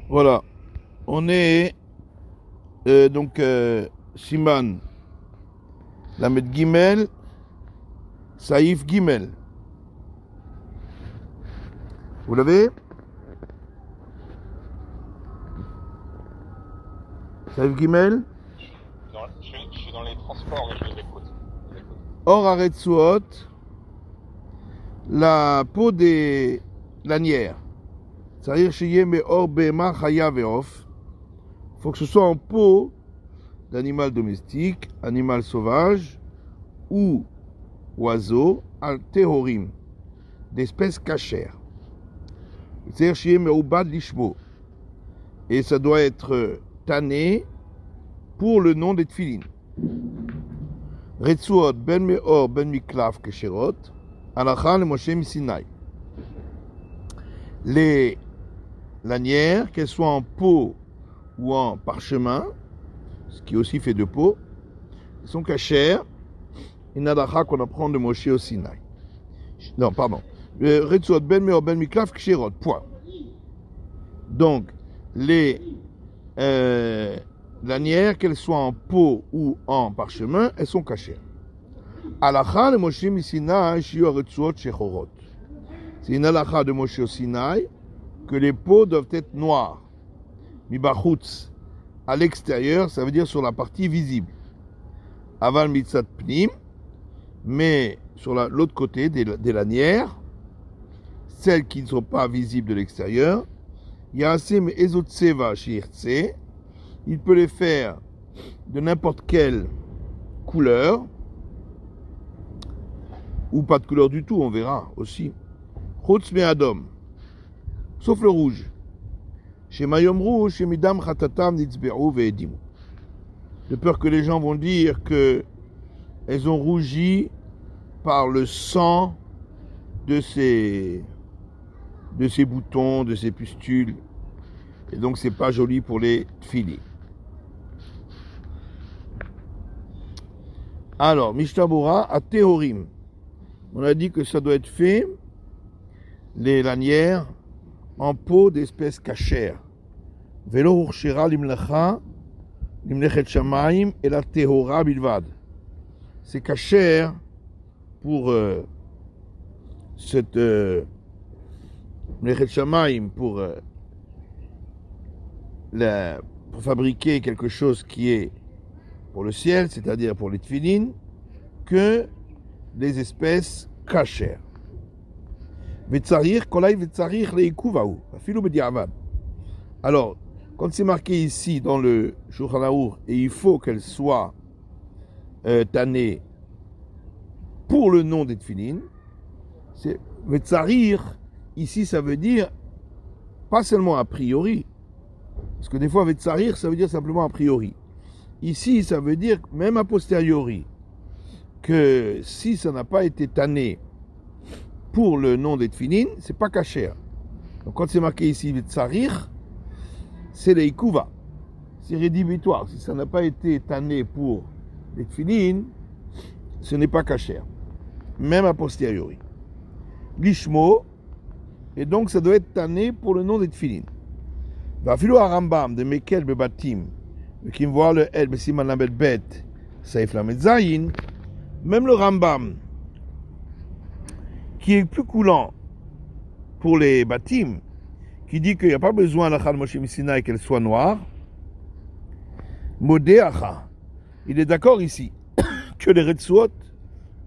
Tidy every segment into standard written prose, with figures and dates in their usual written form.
Voilà. On est Siman, Lamed Gimel, Saïf Gimel. Vous l'avez? Saïf Gimel? Je suis dans les transports, mais je vous écoute. Or Aretsuot, la peau des lanières. C'est-à-dire chez Or Bema Chaya Veof. Il faut que ce soit en peau d'animal domestique, animal sauvage ou oiseau, al tehorim, d'espèces cachères. C'est-à-dire chez Meoubad Lishmo. Et ça doit être tanné pour le nom des tfilin. Retsuot ben meor ben miklaf kesherot, alacha le Moshe Sinai. Les lanières, qu'elles soient en peau ou en parchemin, ce qui est aussi fait de peau, sont cachères. Une halakha qu'on apprend de Moshe au Sinaï. Non, pardon. Retsuot ben meor ben miklaf kesherot. Point. Donc, les lanières, qu'elles soient en peau ou en parchemin, elles sont cachées. Halakha le Moshe Sinai, shiur retsuot shechorot. C'est une halakha de Moshe au Sinaï que les peaux doivent être noires. Mibachutz, à l'extérieur, ça veut dire sur la partie visible. Aval mitzat pnim, mais sur l'autre côté des lanières, celles qui ne sont pas visibles de l'extérieur, Yasim ezotseva shirtse, il peut les faire de n'importe quelle couleur, ou pas de couleur du tout, on verra aussi. Chutz me'adom, sauf le rouge. Chez Mayom rouge, chez Midam Chatatam Nitzbe'u ve'edimu. De peur que les gens vont dire que elles ont rougi par le sang de ces boutons, de ces pustules. Et donc c'est pas joli pour les tfili. Alors, Mishtabura à Tehorim. On a dit que ça doit être fait, les lanières, en peau d'espèces cachères. Velo urshira limlecha, limlechet shamayim, et la tehora bilvad. C'est cachère pour cette limlechet shamayim, pour fabriquer quelque chose qui est pour le ciel, c'est-à-dire pour les tfilin, que les espèces cachères. Alors, quand c'est marqué ici dans le Shulchan Aruch, et il faut qu'elle soit tannée pour le nom des tfilin, c'est Vetzarir, ici ça veut dire pas seulement a priori, parce que des fois Vetzarir ça veut dire simplement a priori. Ici ça veut dire même a posteriori, que si ça n'a pas été tanné pour le nom des tfilin, c'est pas cachère. Donc quand c'est marqué ici Vetzarir, c'est les ikuva, c'est rédhibitoire. Si ça n'a pas été tanné pour les tfilin, ce n'est pas cachère, même a posteriori. Lishmo, et donc ça doit être tanné pour le nom des tfilin. Vafilo Rambam de Mekel Bebatim, qui me voit le El Besiman Lamed Bet, Saif Lamed Zayin, même le Rambam, qui est plus coulant pour les Batim, qui dit qu'il n'y a pas besoin la Chal Moshe Sinai qu'elle soit noire, Modéacha, il est d'accord ici que les Retsuot,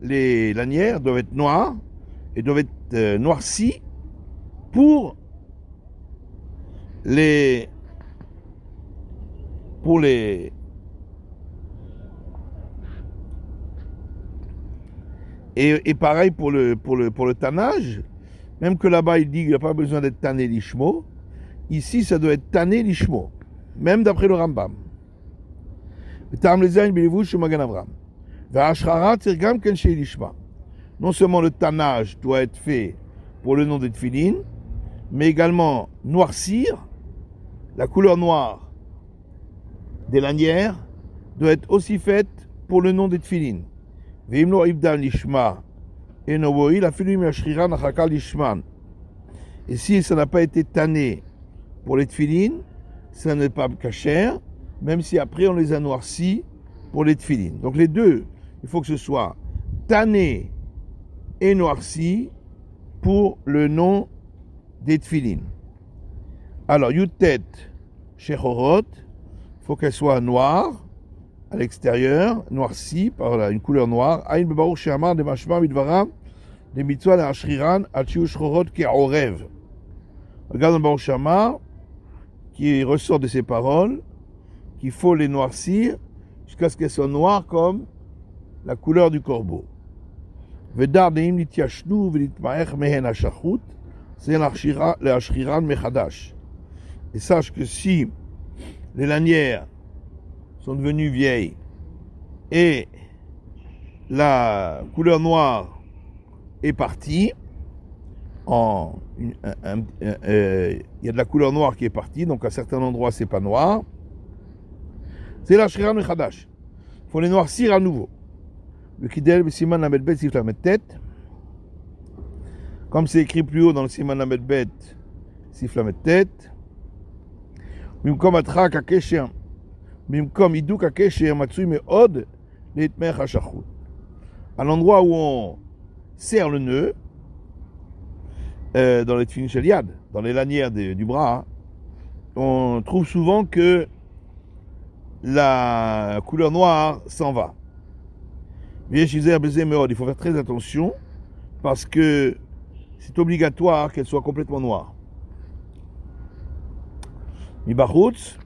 les lanières, doivent être noires et doivent être noircies pour les et pareil pour le tannage, même que là-bas il dit qu'il n'y a pas besoin d'être tanné l'ishmo, ici ça doit être tanné l'ishmo, même d'après le Rambam. Non seulement le tannage doit être fait pour le nom des tfilin, mais également noircir, la couleur noire des lanières doit être aussi faite pour le nom des tfilin. Et si ça n'a pas été tanné pour les tefilines, ça n'est pas kasher, même si après on les a noircis pour les tefilines. Donc les deux, il faut que ce soit tanné et noirci pour le nom des tefilines. Alors, Yutet Shechorot, il faut qu'elle soit noire à l'extérieur, noircie par une couleur noire. Aïn bebaruch she'amar de mashma midvarav de mitzvah le'ashriran al shiu shechorot ke'orev. Regarde le Baruch She'amar qui ressort de ses paroles qu'il faut les noircir jusqu'à ce qu'elles soient noires comme la couleur du corbeau. Vedar deim nitiyashnu v'nitmaech mehen hashachut, c'est le'ashriran mechadash. Et sache que si les lanières sont devenues vieilles et la couleur noire est partie, il y a de la couleur noire qui est partie, donc à certains endroits c'est pas noir, c'est la shriran mechadash. Il faut les noircir à nouveau. Le kidel b'siman lamed bet sif lamed tet, comme c'est écrit plus haut dans le siman lamed bet sif lamed tet. במקום הדחק הקשר, במקום הידוק הקשר מצוי מאוד להתמך השחוט. À l'endroit où on serre le nœud, dans les tefilin shel yad, dans les lanières du bras, on trouve souvent que la couleur noire s'en va. Il faut faire très attention parce que c'est obligatoire qu'elle soit complètement noire. Mibachutz,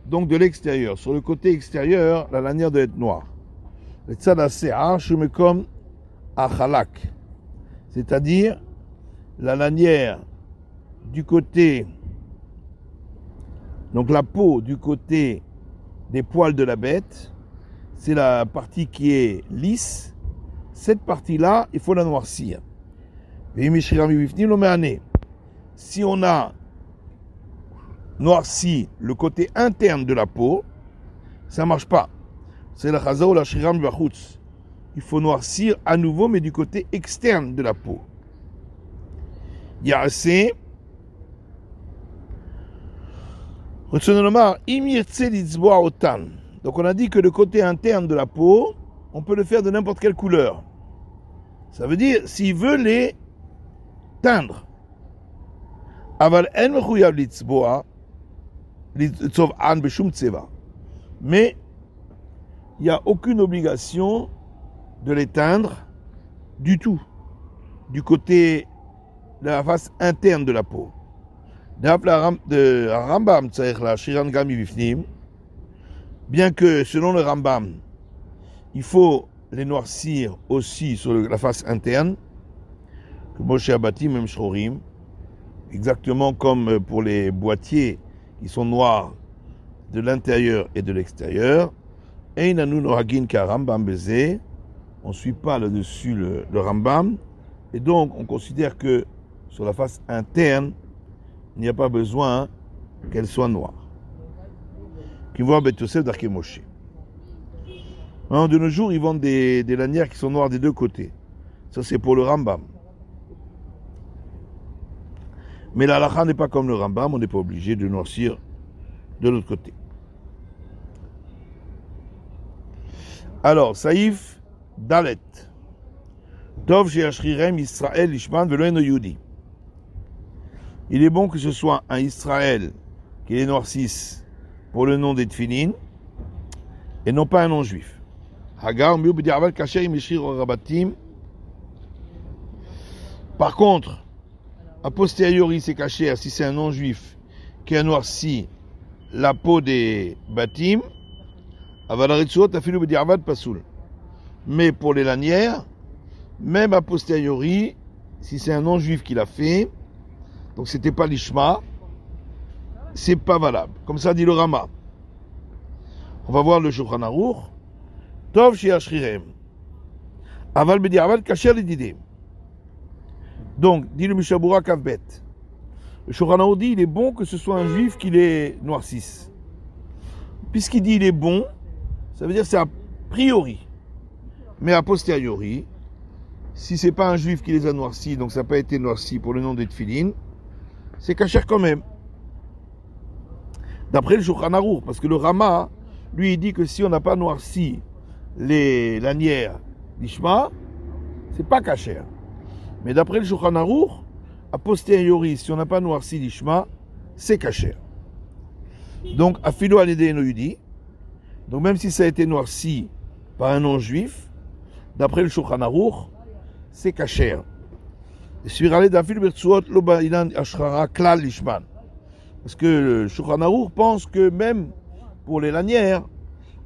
donc de l'extérieur. Sur le côté extérieur, la lanière doit être noire. Le tzad ha-se'ar shemekom ha-chalak, c'est-à-dire la lanière du côté, donc la peau du côté des poils de la bête, c'est la partie qui est lisse. Cette partie-là, il faut la noircir. Si on a noirci le côté interne de la peau, ça ne marche pas. C'est la chaza ou la shriram bachutz. Il faut noircir à nouveau, mais du côté externe de la peau. Ya'aseh. Donc on a dit que le côté interne de la peau, on peut le faire de n'importe quelle couleur. Ça veut dire, s'il veut les teindre. Aval en mechuyav litzboa, mais il n'y a aucune obligation de l'éteindre du tout, du côté de la face interne de la peau. Bien que selon le Rambam, il faut les noircir aussi sur la face interne, exactement comme pour les boîtiers qui sont noirs de l'intérieur et de l'extérieur. On ne suit pas là-dessus le Rambam, et donc on considère que sur la face interne, il n'y a pas besoin qu'elle soit noire. Qui voit Bet Yosef d'Arké Moshe. De nos jours, ils vendent des lanières qui sont noires des deux côtés. Ça, c'est pour le Rambam. Mais la halakha n'est pas comme le Rambam, on n'est pas obligé de noircir de l'autre côté. Alors, Saïf Dalet. Tov she'ashrirem Israël Ishman velo eno Yehudi. Il est bon que ce soit un Israël qui les noircisse pour le nom des tefilin et non pas un non-juif. Par contre, a posteriori c'est caché si c'est un non-juif qui a noirci la peau des batim, mais pour les lanières, même a posteriori, si c'est un non-juif qui l'a fait, donc c'était pas l'ishma, c'est pas valable. Comme ça dit le Rama. On va voir le Shulchan Aruch. Tov she'ashrirem. Aval b'di'avad kasher l'ididé. Donc, dit le Mishabura Kavbet. Le Shulchan Aruch dit il est bon que ce soit un juif qui les noircisse. Puisqu'il dit il est bon, ça veut dire c'est a priori. Mais a posteriori, si c'est pas un juif qui les a noircis, donc ça n'a pas été noirci pour le nom des tefilin, c'est kasher quand même. D'après le Shulchan Aruch, parce que le Rama, lui, il dit que si on n'a pas noirci les lanières d'Ishma, c'est pas kasher. Mais d'après le Shulchan Aruch, a posteriori, si on n'a pas noirci l'Ishma, c'est kasher. Donc, afilo alidei no yudi, donc même si ça a été noirci par un non-juif, d'après le Shulchan Aruch, c'est kasher. Parce que le Shulchan Aruch pense que même pour les lanières,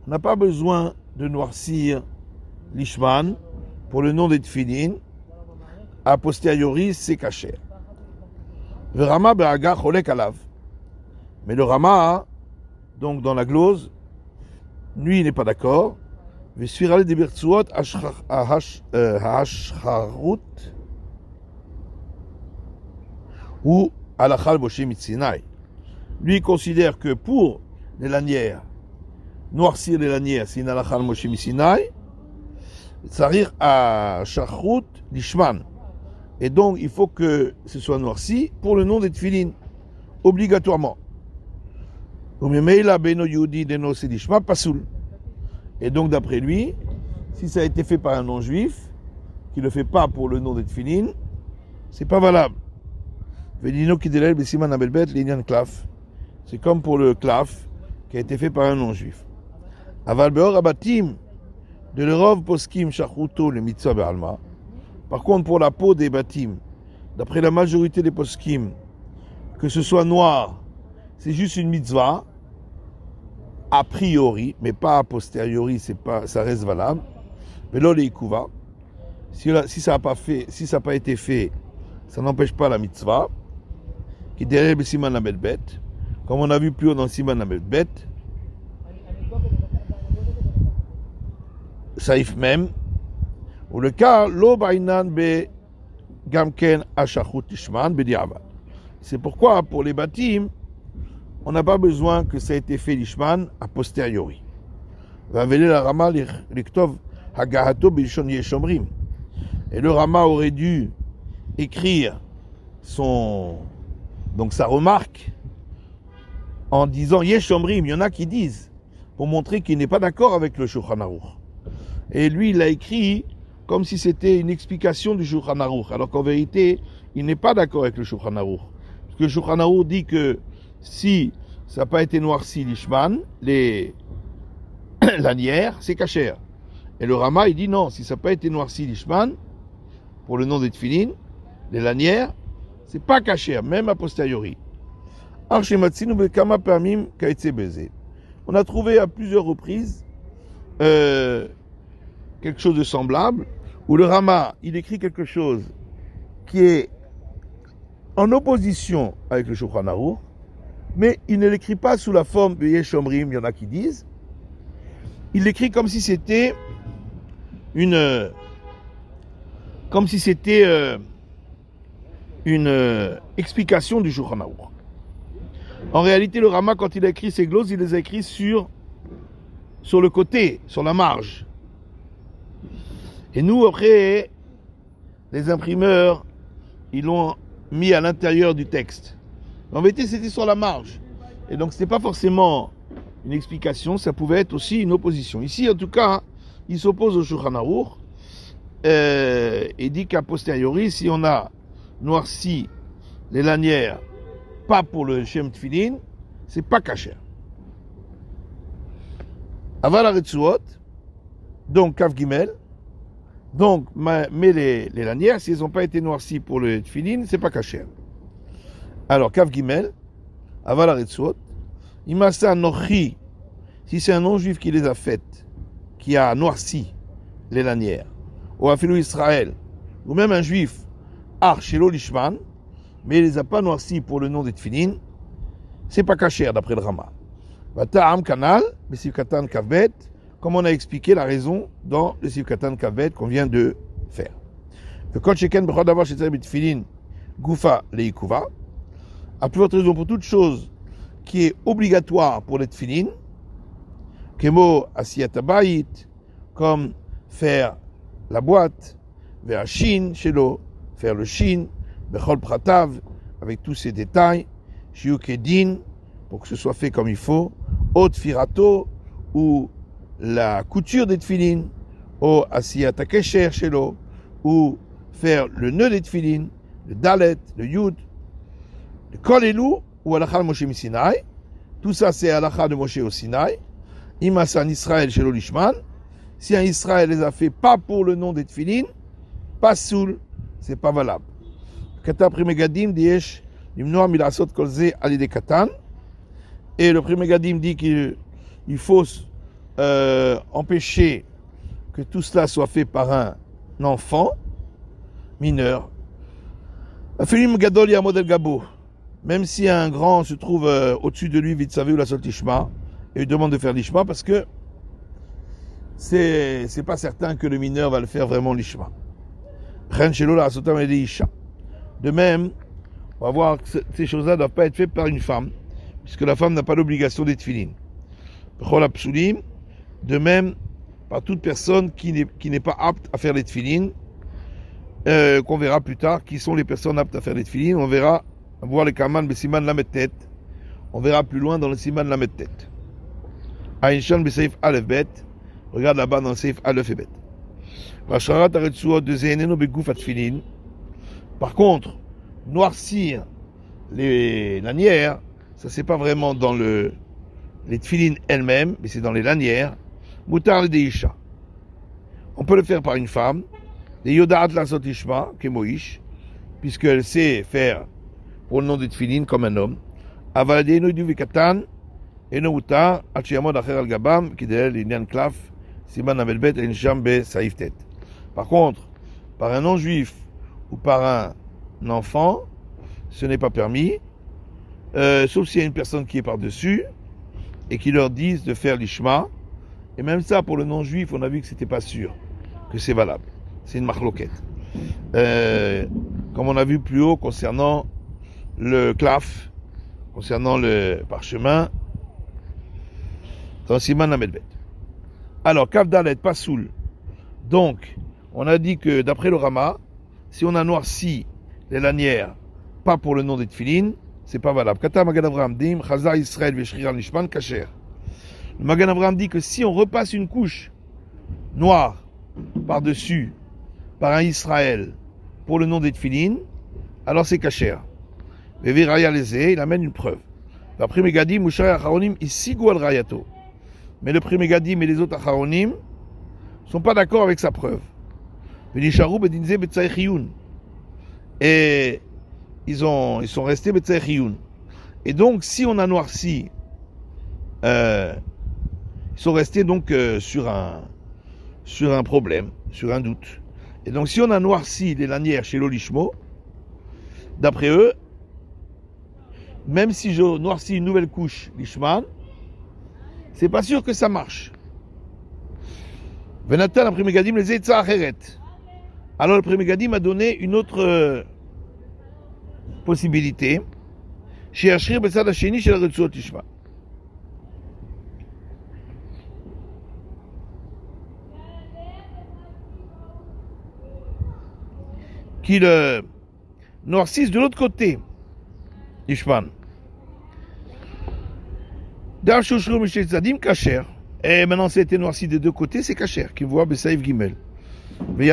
on n'a pas besoin de noircir l'ishman pour le nom des tfilin. A posteriori, c'est kasher. Le Rama be'aga cholek alav. Mais le Rama, donc dans la glose, lui, il n'est pas d'accord. Vesfirale de birtsuot hashcharut ou alachal Moshe Mitsinai. Lui, il considère que pour les lanières, noircir les lanières, c'est une alachal Moshe Mitsinai, tsarir à shachrut lishman. Et donc, il faut que ce soit noirci pour le nom des tfilin, obligatoirement. Et donc, d'après lui, si ça a été fait par un non-juif, qui ne le fait pas pour le nom des tfilin, c'est pas valable. C'est comme pour le klaf qui a été fait par un non-juif. Aval beor abatim de l'Eurov poskim shachruto le mitzvah be'alma. Par contre, pour la peau des batim, d'après la majorité des poskim, que ce soit noir, c'est juste une mitzvah, a priori, mais pas a posteriori, ça reste valable. Mais là, les kuva, si ça n'a pas été fait, ça n'empêche pas la mitzvah. Qui derrière le siman la bet, comme on a vu plus haut dans le siman la bet, saif même, ou le cas, lo bainan be gamken ashachut ishman be diavad. C'est pourquoi, pour les batim, on n'a pas besoin que ça ait été fait l'ishman a posteriori. Va veler la Rama liktov hagahato bishon yeshomrim. Et le Rama aurait dû écrire donc sa remarque en disant yeshomrim. Il y en a qui disent, pour montrer qu'il n'est pas d'accord avec le Shulchan Aruch. Et lui, il a écrit comme si c'était une explication du Shulchan Aruch, alors qu'en vérité, il n'est pas d'accord avec le Shulchan Aruch. Parce que le Shulchan Aruch dit que si ça n'a pas été noirci l'ishman, les lanières, c'est kasher. Et le Rama, il dit non, si ça n'a pas été noirci l'ishman, pour le nom des tfilin, les lanières, c'est pas kasher, même a posteriori. On a trouvé à plusieurs reprises quelque chose de semblable, où le Rama, il écrit quelque chose qui est en opposition avec le Shulchan Aruch, mais il ne l'écrit pas sous la forme de Yeshomrim, il y en a qui disent. Il l'écrit comme si c'était une explication du Shulchan Aruch. En réalité, le Rama, quand il a écrit ses gloses, il les a écrits sur le côté, sur la marge. Et nous, après, les imprimeurs, ils l'ont mis à l'intérieur du texte. En vérité, c'était sur la marge. Et donc, ce n'était pas forcément une explication, ça pouvait être aussi une opposition. Ici, en tout cas, il s'oppose au Shulchan Aruch et dit qu'à posteriori, si on a noirci les lanières, pas pour le Shem Tfilin, c'est pas kasher. Aval Aretsuot, donc Kav Gimel, donc, mais les lanières, si elles n'ont pas été noircies pour le Tfilin, c'est pas kasher. Alors, Kav Gimel, Aval Aretsuot, Imasa Nochi, si c'est un non-juif qui les a faites, qui a noirci les lanières, ou Afilou Israël, ou même un juif, Shelo Lishman, mais il les a pas noircis pour le nom des Tfilin, c'est pas kasher d'après le Rama. Vata'am Kanal, Besiv Katan Kavbet, comme on a expliqué la raison dans le Siv Katan Kavbet qu'on vient de faire. Le Kol Sheken Bechol Davar Shetzareh B'Tfilin Gufa Leikuva, à plus forte raison pour toute chose qui est obligatoire pour les Tfilin, Kemo Asiyat Habayit, comme faire la boîte, vers Shin Shelo, faire le Shin, Bechol Pratav, avec tous ces détails, Shiukedin, pour que ce soit fait comme il faut, au tfirato, ou la couture des tfilin, au asiyat hakesher shelo, ou faire le nœud des tfilin, le dalet, le yud, le kol elou, ou halakha de Moshe Sinai. Tout ça c'est halakha de Moshe au Sinaï. Imasan Israël shelo lishman. Si un Israël les a fait pas pour le nom des tfilin, pas soul, c'est pas valable. Kata Pri Megadim diesh limnoa milasot kol ze alide katan. Et le Pri Megadim dit qu'il faut empêcher que tout cela soit fait par un enfant mineur. Afilim gadol yamod el gabo. Même si un grand se trouve au-dessus de lui, vite savez ou la sol tishma, et il demande de faire l'ishma parce que c'est pas certain que le mineur va le faire vraiment l'ishma. De même, on va voir que ces choses-là ne doivent pas être faites par une femme, puisque la femme n'a pas l'obligation des tfilin. De même, par toute personne qui n'est pas apte à faire les tfilin, qu'on verra plus tard, qui sont les personnes aptes à faire les tfilin, on verra, voir les kaman, le siman la mettet, on verra plus loin dans le siman la mettet. Aïnshan besaif alef bet, regarde là-bas dans le seif alef et bet. Par contre, noircir les lanières, ça c'est pas vraiment dans les tfilines elles-mêmes, mais c'est dans les lanières. Moutar le deisha. On peut le faire par une femme, des yodaat la sotishma, kemoish, puisqu'elle sait faire pour le nom des tfilines comme un homme. Avaladenu du vikatan, et no moutar, achiyamod acher al gabam, kidel inyan klaf, siman amelbet et insham be saiftet. Par contre, par un non-juif ou par un enfant, ce n'est pas permis, sauf s'il y a une personne qui est par-dessus et qui leur dise de faire l'ishma. Et même ça, pour le non-juif, on a vu que c'était pas sûr que c'est valable. C'est une machloket. Comme on a vu plus haut concernant le klaf, concernant le parchemin, dans Siman Amelbet. Alors, Kavdalet, pas soul. Donc, on a dit que d'après le Rama, si on a noirci les lanières, pas pour le nom des tfilin, c'est pas valable. Kata Magan Avraham dim, Chazar Israël veshriran nishman kasher. Le Magan Avraham dit que si on repasse une couche noire par-dessus, par un Israël, pour le nom des tfilin, alors c'est kasher. Vevi Raya Leze, il amène une preuve. D'après Megadim, Mouchari Acharonim, isigou al Rayato. Mais le Pri Megadim et les autres Acharonim ne sont pas d'accord avec sa preuve. Et ils sont restés Betzaïchiyun. Et donc, si on a noirci, ils sont restés donc sur un problème, sur un doute. Et donc, si on a noirci les lanières chez l'Olishmo, d'après eux, même si je noircis une nouvelle couche l'Ishman, c'est pas sûr que ça marche. Venatan après Megadim les Eitza Acheret. Alors le Pri Megadim a donné une autre possibilité. Chez Ashrir Bessad Hasheni chez la Retsuot Tishma. Qu'il noircisse de l'autre côté. Ishman. Dar Shoshro Mishel Tzadim Kacher. Et maintenant, c'était noirci des deux côtés, c'est Kacher, qui voit Bessaïf Gimel. Et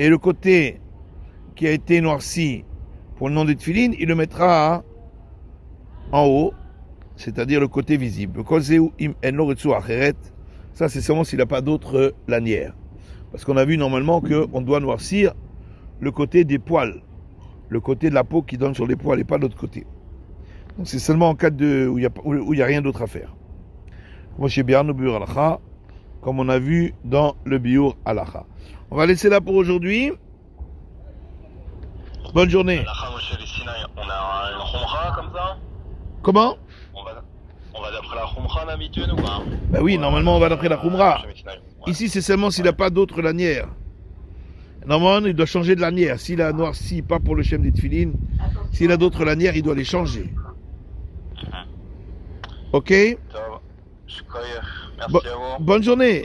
le côté qui a été noirci pour le nom de Tfilin, il le mettra en haut, c'est-à-dire le côté visible. Ça, c'est seulement s'il n'a pas d'autre lanière. Parce qu'on a vu normalement qu'on doit noircir le côté des poils, le côté de la peau qui donne sur les poils et pas l'autre côté. Donc c'est seulement en cas où il n'y a rien d'autre à faire. Comme on a vu dans le Biur Halacha. On va laisser là pour aujourd'hui. Bonne journée. On a une khumra comme ça? Comment? On va d'après la khumra d'habitude ou pas? Ben oui, normalement on va d'après la khumra. Ouais. Ici c'est seulement s'il n'a pas d'autre lanière. Normalement il doit changer de lanière. S'il a noirci, pas pour le Shem des Tfilin, s'il a d'autres lanières, il doit les changer. Ok? Merci à vous. Bonne journée.